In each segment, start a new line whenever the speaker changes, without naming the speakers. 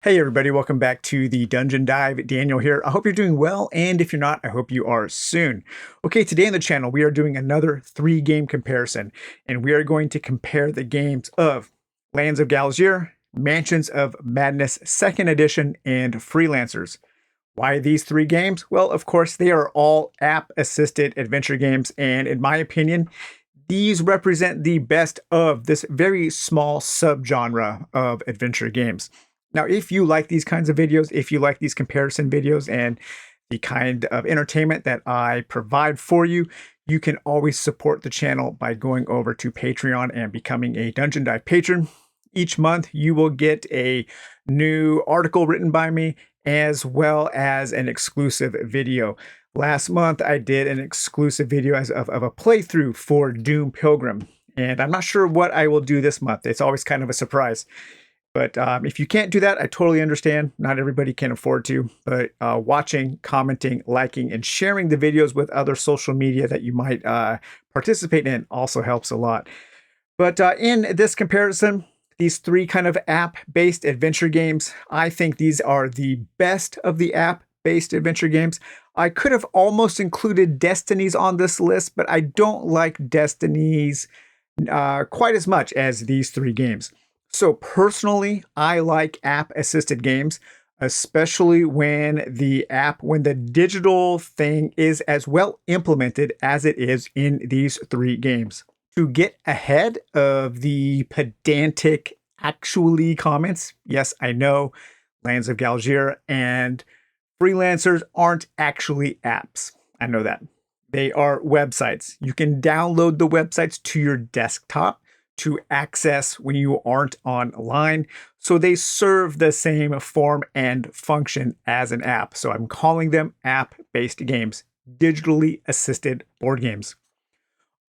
Hey everybody, welcome back to the Dungeon Dive. Daniel here. I hope you're doing well, and if you're not, I hope you are soon. Okay, today on the channel, we are doing another 3-game comparison, and we are going to compare the games of Lands of Galzyr, Mansions of Madness 2nd Edition, and Freelancers. Why these 3 games? Well, of course, they are all app-assisted adventure games, and in my opinion, these represent the best of this very small subgenre of adventure games. Now, if you like these kinds of videos, if you like these comparison videos and the kind of entertainment that I provide for you, you can always support the channel by going over to Patreon and becoming a Dungeon Dive patron. Each month, you will get a new article written by me, as well as an exclusive video. Last month, I did an exclusive video of a playthrough for Doom Pilgrim, and I'm not sure what I will do this month. It's always kind of a surprise. But if you can't do that, I totally understand. Not everybody can afford to, but watching, commenting, liking, and sharing the videos with other social media that you might participate in also helps a lot. But in this comparison, these 3 kind of app-based adventure games, I think these are the best of the app-based adventure games. I could have almost included Destinies on this list, but I don't like Destinies quite as much as these 3 games. So personally, I like app-assisted games, especially when the digital thing is as well implemented as it is in these 3 games. To get ahead of the pedantic actually comments, yes, I know Lands of Galzyr and Freelancers aren't actually apps. I know that. They are websites. You can download the websites to your desktop to access when you aren't online. So they serve the same form and function as an app. So I'm calling them app-based games, digitally assisted board games.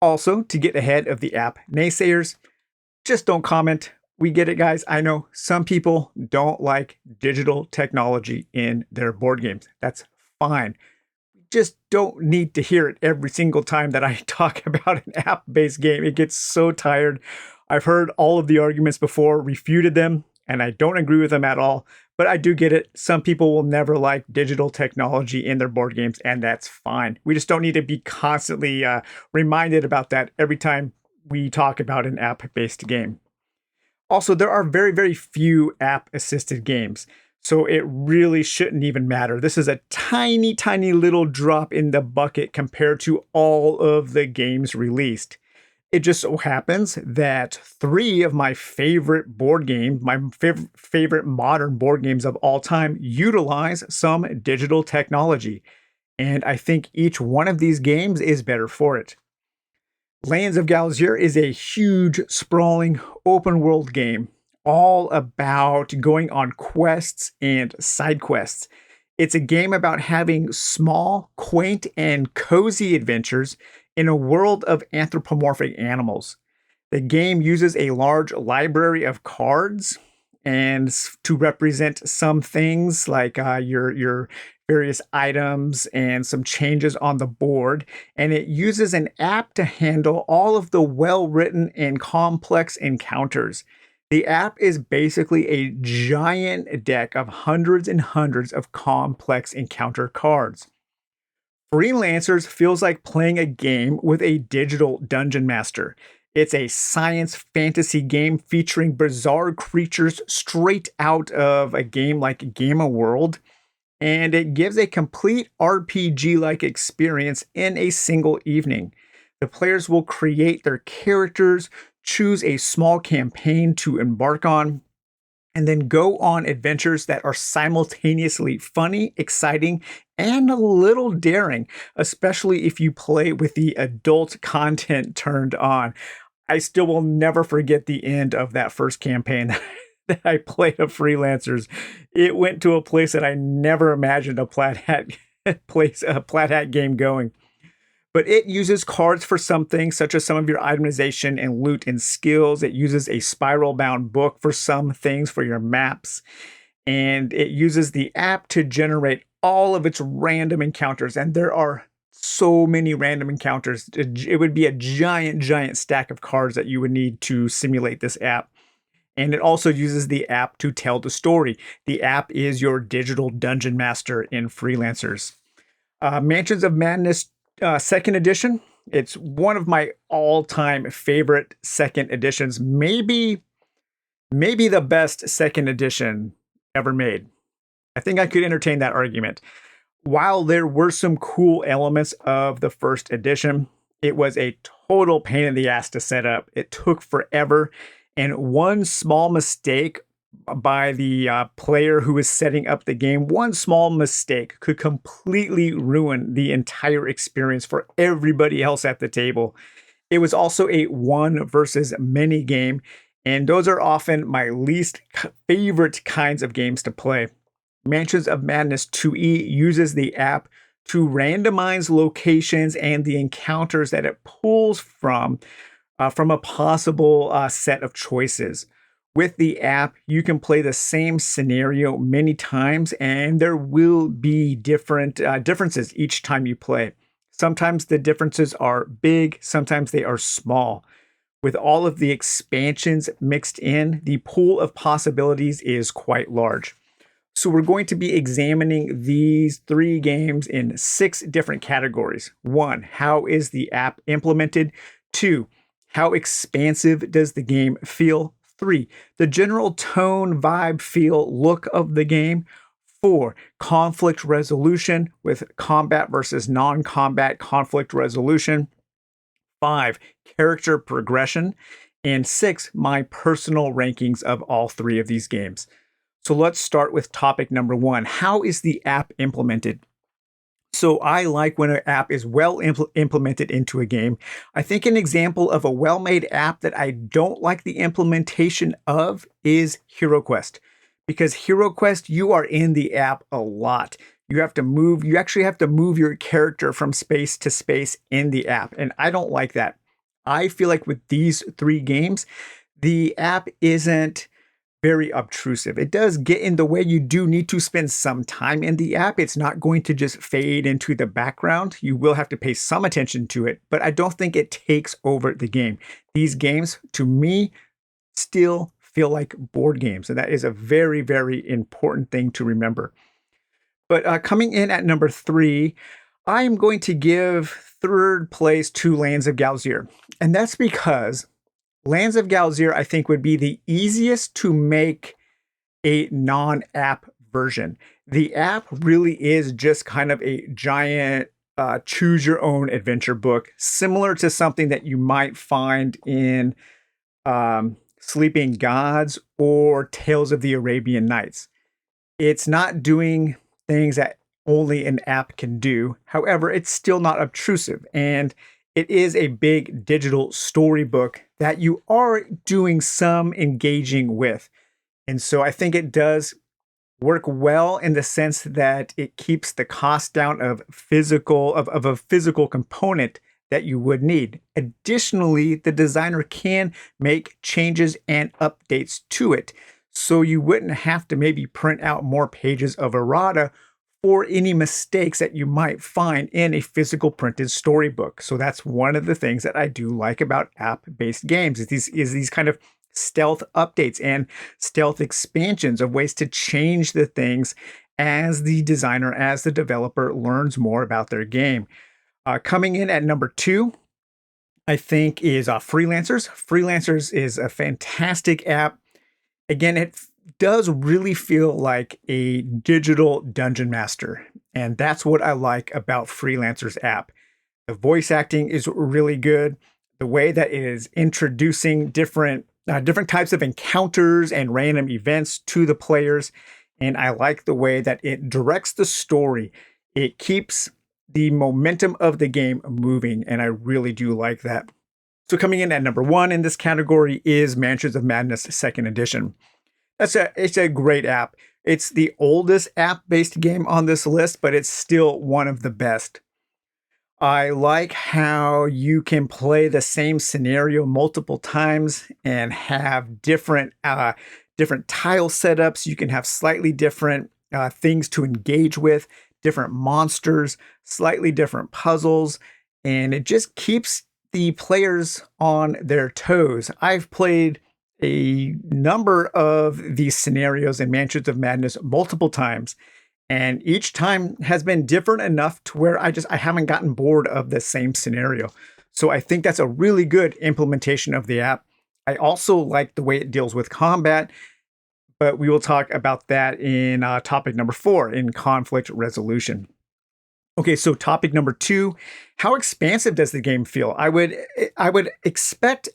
Also, to get ahead of the app naysayers, just don't comment. We get it, guys. I know some people don't like digital technology in their board games. That's fine. Just don't need to hear it every single time that I talk about an app-based game. It gets so tired. I've heard all of the arguments before, refuted them, and I don't agree with them at all. But I do get it. Some people will never like digital technology in their board games, and that's fine. We just don't need to be constantly reminded about that every time we talk about an app-based game. Also, there are very, very few app-assisted games. So it really shouldn't even matter. This is a tiny, tiny little drop in the bucket compared to all of the games released. It just so happens that 3 of my favorite board games, my favorite modern board games of all time, utilize some digital technology. And I think each one of these games is better for it. Lands of Galzyr is a huge, sprawling, open world game, all about going on quests and side quests. It's a game about having small, quaint, and cozy adventures in a world of anthropomorphic animals. The game uses a large library of cards and to represent some things like your various items and some changes on the board. And it uses an app to handle all of the well-written and complex encounters. The app is basically a giant deck of hundreds and hundreds of complex encounter cards. Freelancers feels like playing a game with a digital dungeon master. It's a science fantasy game featuring bizarre creatures straight out of a game like Gamma World, and it gives a complete RPG-like experience in a single evening. The players will create their characters, choose a small campaign to embark on, and then go on adventures that are simultaneously funny, exciting, and a little daring, especially if you play with the adult content turned on. I still will never forget the end of that first campaign that I played of Freelancers. It went to a place that I never imagined a Plat Hat game going. But it uses cards for some things, such as some of your itemization and loot and skills. It uses a spiral-bound book for some things for your maps. And it uses the app to generate all of its random encounters. And there are so many random encounters. It would be a giant, giant stack of cards that you would need to simulate this app. And it also uses the app to tell the story. The app is your digital dungeon master in Freelancers. Mansions of Madness second edition. It's one of my all-time favorite second editions. Maybe the best second edition ever made. I think I could entertain that argument. While there were some cool elements of the first edition, it was a total pain in the ass to set up. It took forever. And one small mistake by the player who was setting up the game, one small mistake could completely ruin the entire experience for everybody else at the table. It was also a one versus many game, and those are often my least favorite kinds of games to play. Mansions of Madness 2E uses the app to randomize locations and the encounters that it pulls from a possible set of choices. With the app, you can play the same scenario many times, and there will be different differences each time you play. Sometimes the differences are big, sometimes they are small. With all of the expansions mixed in, the pool of possibilities is quite large. So we're going to be examining these 3 games in 6 different categories. 1, how is the app implemented? 2, how expansive does the game feel? 3, the general tone, vibe, feel, look of the game. 4, conflict resolution with combat versus non-combat conflict resolution. 5, character progression. And 6, my personal rankings of all 3 of these games. So let's start with topic number 1. How is the app implemented? So I like when an app is well implemented into a game. I think an example of a well-made app that I don't like the implementation of is HeroQuest. Because HeroQuest, you are in the app a lot. You actually have to move your character from space to space in the app. And I don't like that. I feel like with these 3 games, the app isn't very obtrusive. It does get in the way. You do need to spend some time in the app. It's not going to just fade into the background. You will have to pay some attention to it, but I don't think it takes over the game. These games, to me, still feel like board games, and that is a very, very important thing to remember. But coming in at number 3, I am going to give third place to Lands of Galzyr, and that's because Lands of Galzyr, I think, would be the easiest to make a non-app version. The app really is just kind of a giant choose-your-own adventure book, similar to something that you might find in Sleeping Gods or Tales of the Arabian Nights. It's not doing things that only an app can do. However, it's still not obtrusive, and it is a big digital storybook that you are doing some engaging with. And so I think it does work well in the sense that it keeps the cost down of a physical component that you would need. Additionally, the designer can make changes and updates to it. So you wouldn't have to maybe print out more pages of errata for any mistakes that you might find in a physical printed storybook. So that's one of the things that I do like about app-based games is these kind of stealth updates and stealth expansions of ways to change the things as the designer, as the developer learns more about their game. Coming in at number 2, I think is Freelancers. Freelancers is a fantastic app. Again, it does really feel like a digital dungeon master. And that's what I like about Freelancers app. The voice acting is really good. The way that it is introducing different types of encounters and random events to the players. And I like the way that it directs the story. It keeps the momentum of the game moving. And I really do like that. So coming in at number 1 in this category is Mansions of Madness 2nd Edition. It's a great app. It's the oldest app-based game on this list, but it's still one of the best. I like how you can play the same scenario multiple times and have different tile setups. You can have slightly different things to engage with, different monsters, slightly different puzzles, and it just keeps the players on their toes. I've played a number of these scenarios in Mansions of Madness multiple times, and each time has been different enough to where I haven't gotten bored of the same scenario. So I think that's a really good implementation of the app. I also like the way it deals with combat, but we will talk about that in topic number 4 in conflict resolution. Okay, so topic number 2, how expansive does the game feel? I would expect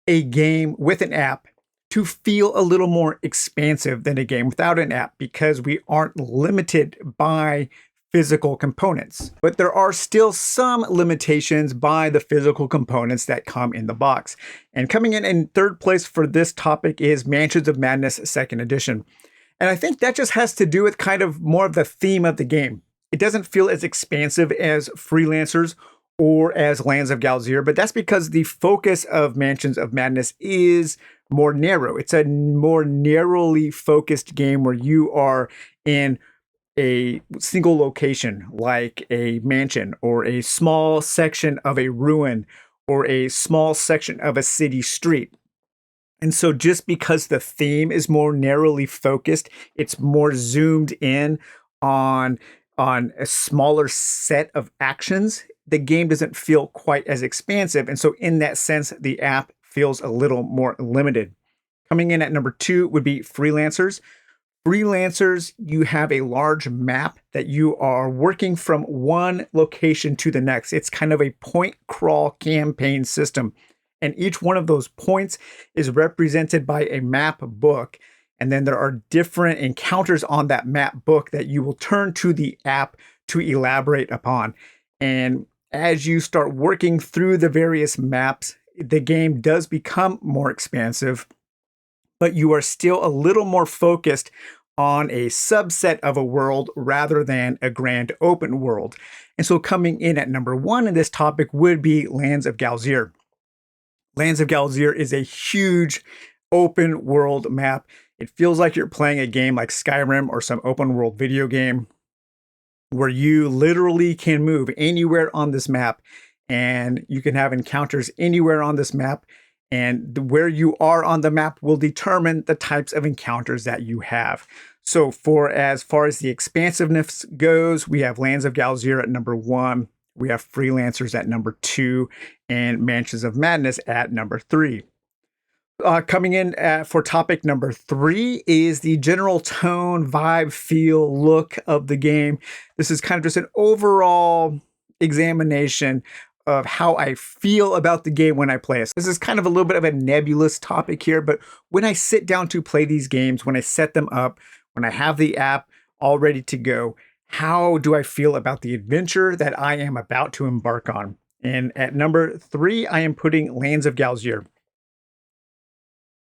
a game with an app to feel a little more expansive than a game without an app because we aren't limited by physical components. But there are still some limitations by the physical components that come in the box. And coming in third place for this topic is Mansions of Madness 2nd Edition. And I think that just has to do with kind of more of the theme of the game. It doesn't feel as expansive as Freelancers or as Lands of Galzyr, but that's because the focus of Mansions of Madness is more narrow. It's a more narrowly focused game where you are in a single location, like a mansion or a small section of a ruin or a small section of a city street. And so just because the theme is more narrowly focused, it's more zoomed in on a smaller set of actions, the game doesn't feel quite as expansive. And so in that sense, the app feels a little more limited. Coming in at number 2 would be Freelancers. Freelancers, you have a large map that you are working from one location to the next. It's kind of a point crawl campaign system. And each one of those points is represented by a map book. And then there are different encounters on that map book that you will turn to the app to elaborate upon. And as you start working through the various maps, the game does become more expansive, but you are still a little more focused on a subset of a world rather than a grand open world. And so coming in at number 1 in this topic would be Lands of Galzyr. Lands of Galzyr is a huge open world map. It feels like you're playing a game like Skyrim or some open world video game where you literally can move anywhere on this map and you can have encounters anywhere on this map. And where you are on the map will determine the types of encounters that you have. So for as far as the expansiveness goes, we have Lands of Galzyr at number 1. We have Freelancers at number 2 and Mansions of Madness at number 3. Coming in for topic number 3 is the general tone, vibe, feel, look of the game. This is kind of just an overall examination of how I feel about the game when I play it. This is kind of a little bit of a nebulous topic here, but when I sit down to play these games, when I set them up, when I have the app all ready to go, how do I feel about the adventure that I am about to embark on? And at number 3, I am putting Lands of Galzyr.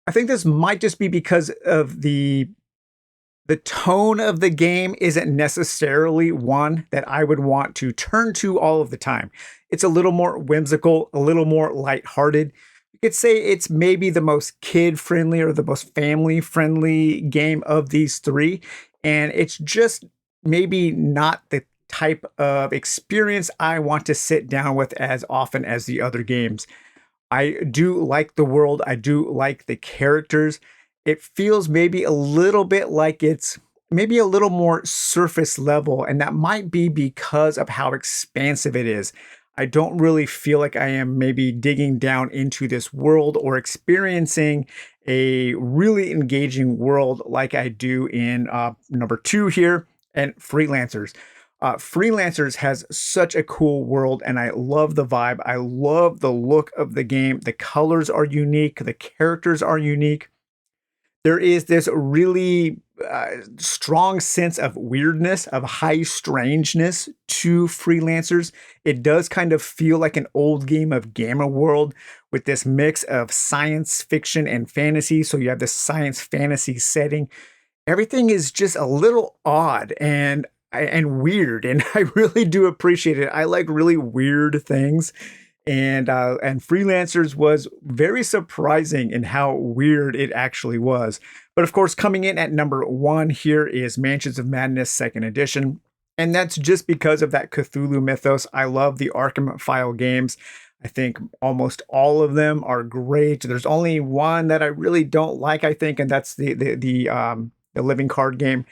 I think this might just be because of the tone of the game isn't necessarily one that I would want to turn to all of the time. It's a little more whimsical, a little more lighthearted. You could say it's maybe the most kid-friendly or the most family-friendly game of these 3. And it's just maybe not the type of experience I want to sit down with as often as the other games. I do like the world. I do like the characters. It feels maybe a little bit like it's maybe a little more surface level, and that might be because of how expansive it is. I don't really feel like I am maybe digging down into this world or experiencing a really engaging world like I do in number 2 here and Freelancers. Freelancers has such a cool world, and I love the vibe. I love the look of the game. The colors are unique. The characters are unique. There is this really strong sense of weirdness, of high strangeness to Freelancers. It does kind of feel like an old game of Gamma World with this mix of science fiction and fantasy. So you have this science fantasy setting. Everything is just a little odd and weird, and I really do appreciate it. I like really weird things. And Freelancers was very surprising in how weird it actually was. But of course, coming in at number 1 here is Mansions of Madness 2nd Edition. And that's just because of that Cthulhu mythos. I love the Arkham File games. I think almost all of them are great. There's only one that I really don't like, I think, and that's the living card game.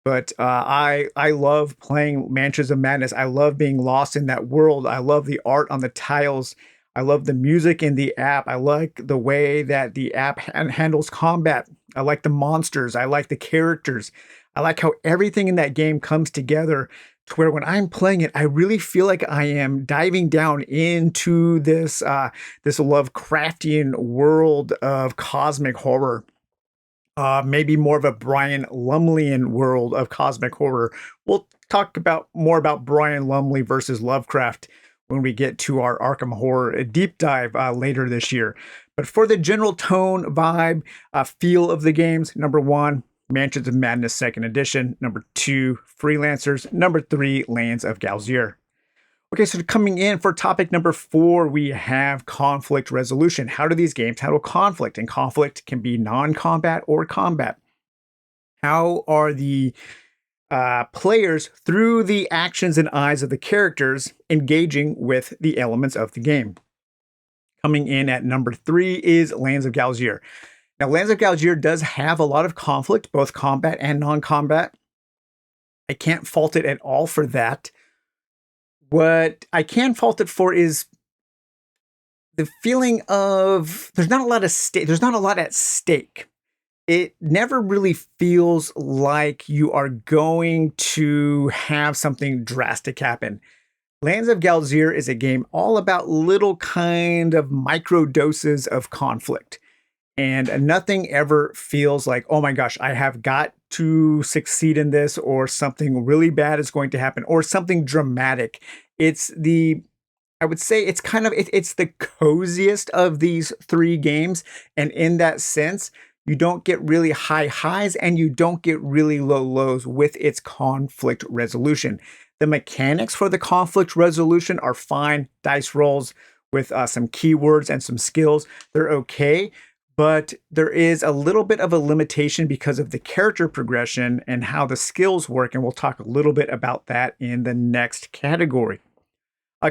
But I love playing Mansions of Madness. I love being lost in that world. I love the art on the tiles. I love the music in the app. I like the way that the app handles combat. I like the monsters. I like the characters. I like how everything in that game comes together to where when I'm playing it, I really feel like I am diving down into this Lovecraftian world of cosmic horror. Maybe more of a Brian Lumleyan world of cosmic horror. We'll talk about more about Brian Lumley versus Lovecraft when we get to our Arkham Horror deep dive later this year. But for the general tone, vibe, feel of the games, number one, Mansions of Madness Second Edition. Number two, Freelancers. Number three, Lands of Galzyr. Okay, so coming in for topic number four, we have conflict resolution. How do these games handle conflict? And conflict can be non-combat or combat. How are the players, through the actions and eyes of the characters, engaging with the elements of the game? Coming in at number three is Lands of Galzyr. Now, Lands of Galzyr does have a lot of conflict, both combat and non-combat. I can't fault it at all for that. What I can fault it for is the feeling of there's not a lot at stake. It never really feels like you are going to have something drastic happen. Lands of Galzyr is a game all about little kind of micro doses of conflict. And nothing ever feels like, oh my gosh, I have got to succeed in this, or something really bad is going to happen, or something dramatic. I would say it's it's the coziest of these three games. And in that sense, you don't get really high highs and you don't get really low lows with its conflict resolution. The mechanics for the conflict resolution are fine. Dice rolls with some keywords and some skills. They're okay. But there is a little bit of a limitation because of the character progression and how the skills work. And we'll talk a little bit about that in the next category.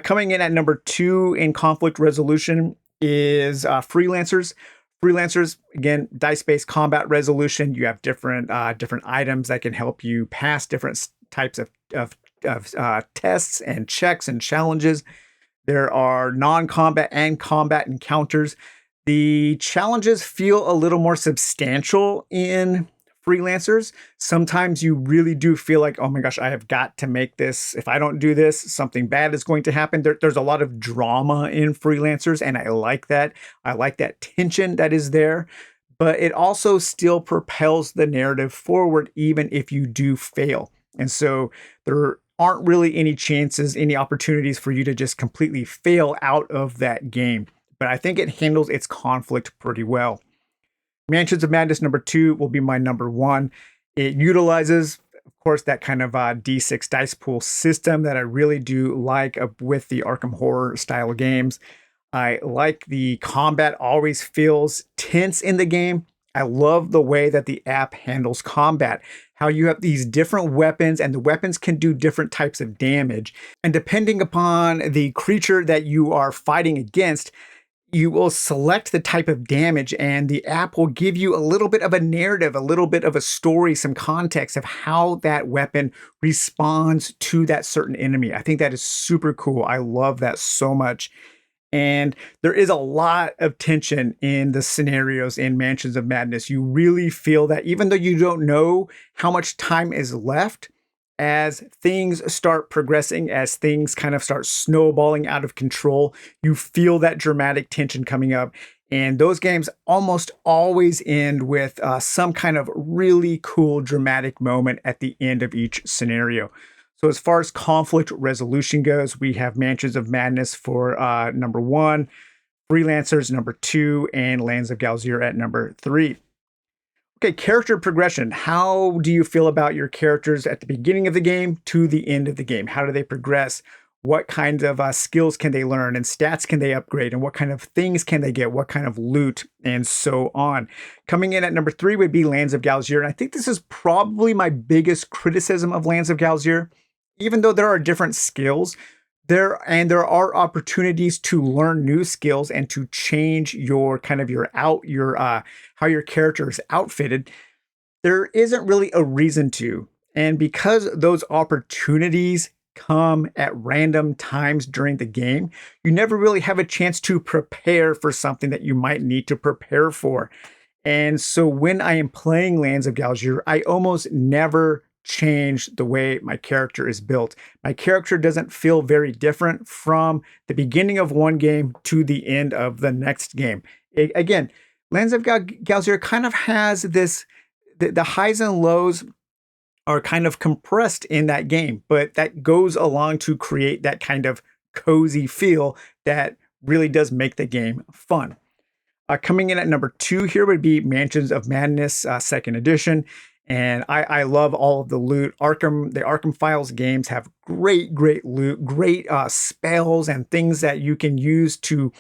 Coming in at number two in conflict resolution is Freelancers. Freelancers, again, dice-based combat resolution. You have different items that can help you pass different types of tests and checks and challenges. There are non-combat and combat encounters. The challenges feel a little more substantial in Freelancers. Sometimes you really do feel like, oh my gosh, I have got to make this. If I don't do this, something bad is going to happen. There's a lot of drama in Freelancers, and I like that. I like that tension that is there, but it also still propels the narrative forward, even if you do fail. And so there aren't really any opportunities for you to just completely fail out of that game. But I think it handles its conflict pretty well. Mansions of Madness number two will be my number one. It utilizes, of course, that kind of D6 dice pool system that I really do like with the Arkham Horror style games. I like the combat always feels tense in the game. I love the way that the app handles combat, how you have these different weapons and the weapons can do different types of damage. And depending upon the creature that you are fighting against, you will select the type of damage and the app will give you a little bit of a narrative, a little bit of a story, some context of how that weapon responds to that certain enemy. I think that is super cool. I love that so much. And there is a lot of tension in the scenarios in Mansions of Madness. You really feel that even though you don't know how much time is left, as things start progressing, as things kind of start snowballing out of control, you feel that dramatic tension coming up. And those games almost always end with some kind of really cool dramatic moment at the end of each scenario. So as far as conflict resolution goes, we have Mansions of Madness for number one, Freelancers number two, and Lands of Galzyr at number three. Okay, character progression. How do you feel about your characters at the beginning of the game to the end of the game? How do they progress? What kind of skills can they learn and stats can they upgrade? And what kind of things can they get? What kind of loot and so on? Coming in at number three would be Lands of Galzyr. And I think this is probably my biggest criticism of Lands of Galzyr even though there are different skills, there are opportunities to learn new skills and to change your kind of your how your character is outfitted. There isn't really a reason to. And because those opportunities come at random times during the game, you never really have a chance to prepare for something that you might need to prepare for. And so when I am playing Lands of Galzyr, I almost never change the way my character is built. My character doesn't feel very different from the beginning of one game to the end of the next game. Again, Lands of Galzyr kind of has this, the highs and lows are kind of compressed in that game, but that goes along to create that kind of cozy feel that really does make the game fun. Coming in at number 2 here would be Mansions of Madness, second edition. And I love all of the loot. The Arkham Files games have great loot, great spells and things that you can use to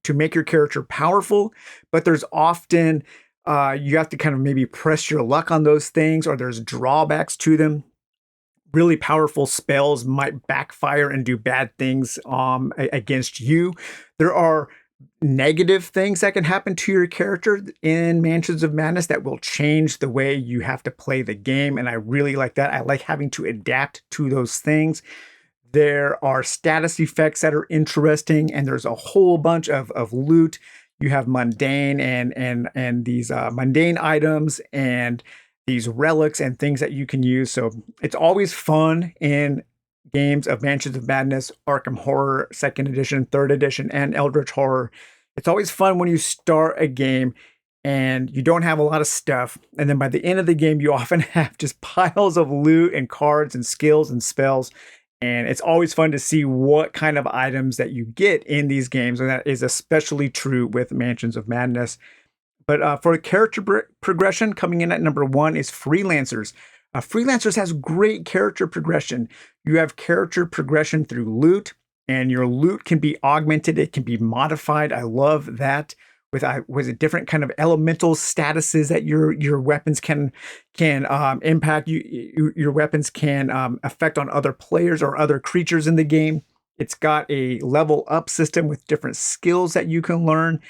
make your character powerful. But there's often you have to kind of maybe press your luck on those things, or there's drawbacks to them. Really powerful spells might backfire and do bad things against you. There are negative things that can happen to your character in Mansions of Madness that will change the way you have to play the game. And I really like that. I like having to adapt to those things. There are status effects that are interesting, and there's a whole bunch of loot. You have mundane and these mundane items and these relics and things that you can use. So it's always fun in games of Mansions of Madness, Arkham Horror, 2nd edition, 3rd edition, and Eldritch Horror. It's always fun when you start a game and you don't have a lot of stuff. And then by the end of the game, you often have just piles of loot and cards and skills and spells. And it's always fun to see what kind of items that you get in these games. And that is especially true with Mansions of Madness. But for character progression, coming in at number 1 is Freelancers. Freelancers has great character progression. You have character progression through loot, and your loot can be augmented. It can be modified. I love that with a different kind of elemental statuses that your weapons can impact. Your weapons can affect on other players or other creatures in the game. It's got a level up system with different skills that you can learn.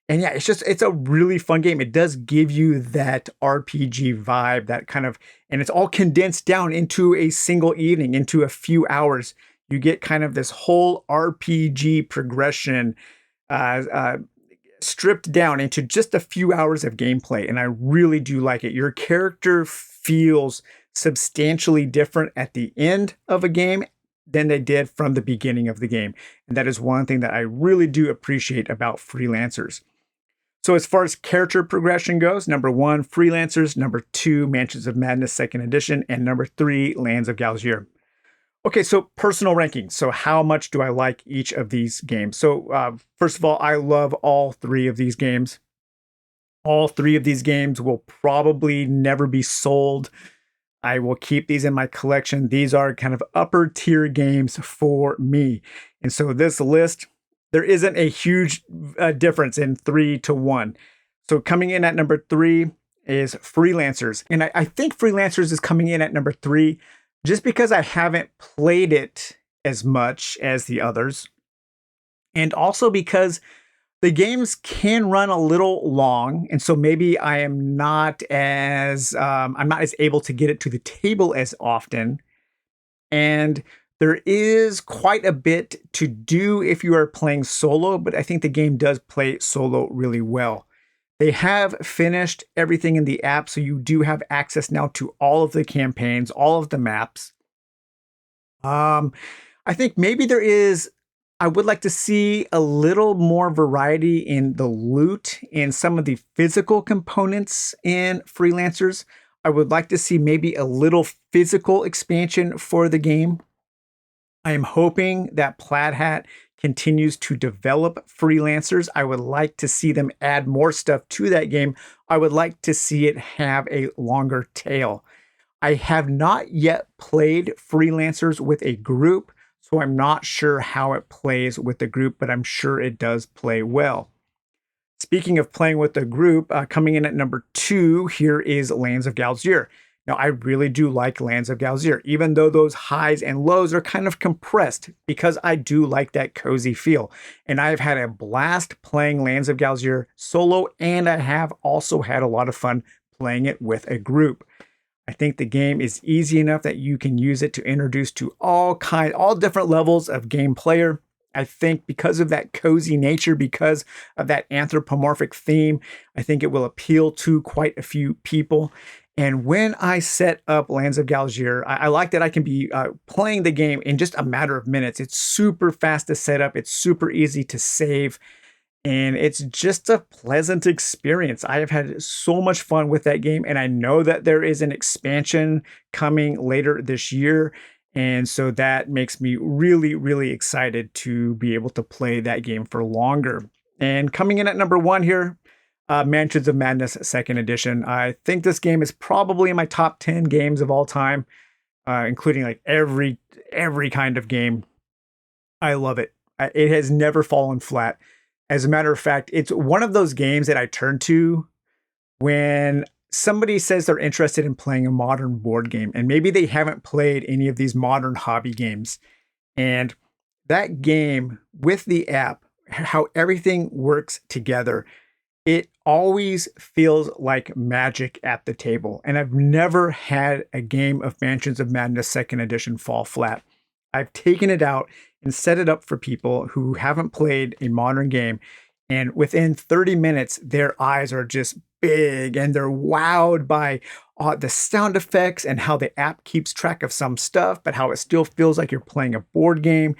And yeah, it's a really fun game. It does give you that RPG vibe, that kind of, and it's all condensed down into a single evening, into a few hours. You get kind of this whole RPG progression stripped down into just a few hours of gameplay. And I really do like it. Your character feels substantially different at the end of a game than they did from the beginning of the game. And that is one thing that I really do appreciate about Freelancers. So as far as character progression goes, number 1, Freelancers, number 2, Mansions of Madness 2nd edition, and number 3, Lands of Galzyr. Okay, so personal rankings. So how much do I like each of these games? So first of all, I love all 3 of these games. All 3 of these games will probably never be sold. I will keep these in my collection. These are kind of upper tier games for me. And so this list, there isn't a huge difference in 3 to 1. So coming in at number 3 is Freelancers. And I think Freelancers is coming in at number 3 just because I haven't played it as much as the others. And also because the games can run a little long. And so maybe I'm not as able to get it to the table as often. And there is quite a bit to do if you are playing solo, but I think the game does play solo really well. They have finished everything in the app, so you do have access now to all of the campaigns, all of the maps. I think maybe I would like to see a little more variety in the loot and some of the physical components in Freelancers. I would like to see maybe a little physical expansion for the game. I am hoping that Plaid Hat continues to develop Freelancers. I would like to see them add more stuff to that game. I would like to see it have a longer tail. I have not yet played Freelancers with a group, so I'm not sure how it plays with the group, but I'm sure it does play well. Speaking of playing with the group, coming in at number 2, here is Lands of Galzyr. Now, I really do like Lands of Galzyr, even though those highs and lows are kind of compressed because I do like that cozy feel. And I've had a blast playing Lands of Galzyr solo, and I have also had a lot of fun playing it with a group. I think the game is easy enough that you can use it to introduce to all different levels of game player. I think because of that cozy nature, because of that anthropomorphic theme, I think it will appeal to quite a few people. And when I set up Lands of Galzyr, I like that I can be playing the game in just a matter of minutes. It's super fast to set up. It's super easy to save. And it's just a pleasant experience. I have had so much fun with that game, and I know that there is an expansion coming later this year. And so that makes me really, really excited to be able to play that game for longer. And coming in at number one here, Mansions of Madness Second Edition. I think this game is probably in my top 10 games of all time, including like every kind of game. I love it. It has never fallen flat. As a matter of fact, it's one of those games that I turn to when somebody says they're interested in playing a modern board game, and maybe they haven't played any of these modern hobby games. And that game with the app, how everything works together, it always feels like magic at the table. And I've never had a game of Mansions of Madness Second Edition fall flat. I've taken it out and set it up for people who haven't played a modern game. And within 30 minutes, their eyes are just big and they're wowed by the sound effects and how the app keeps track of some stuff, but how it still feels like you're playing a board game.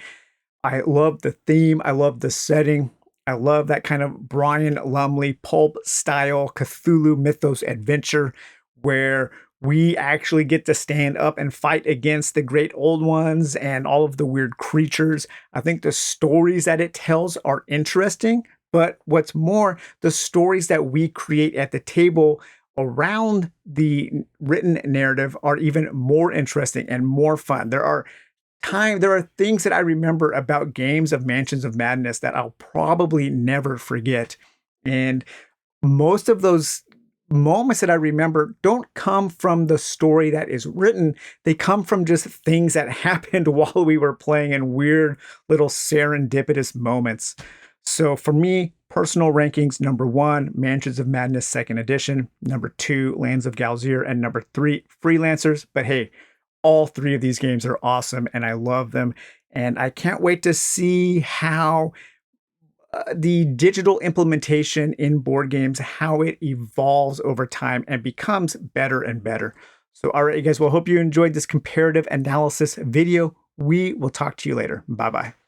I love the theme. I love the setting. I love that kind of Brian Lumley pulp style Cthulhu mythos adventure where we actually get to stand up and fight against the great old ones and all of the weird creatures. I think the stories that it tells are interesting, but what's more, the stories that we create at the table around the written narrative are even more interesting and more fun. There are things that I remember about games of Mansions of Madness that I'll probably never forget. And most of those moments that I remember don't come from the story that is written. They come from just things that happened while we were playing in weird little serendipitous moments. So for me, personal rankings, number one, Mansions of Madness Second Edition, number two, Lands of Galzyr, and number three, Freelancers. But hey, all three of these games are awesome and I love them. And I can't wait to see how the digital implementation in board games, how it evolves over time and becomes better and better. So, all right, you guys, well, hope you enjoyed this comparative analysis video. We will talk to you later. Bye-bye.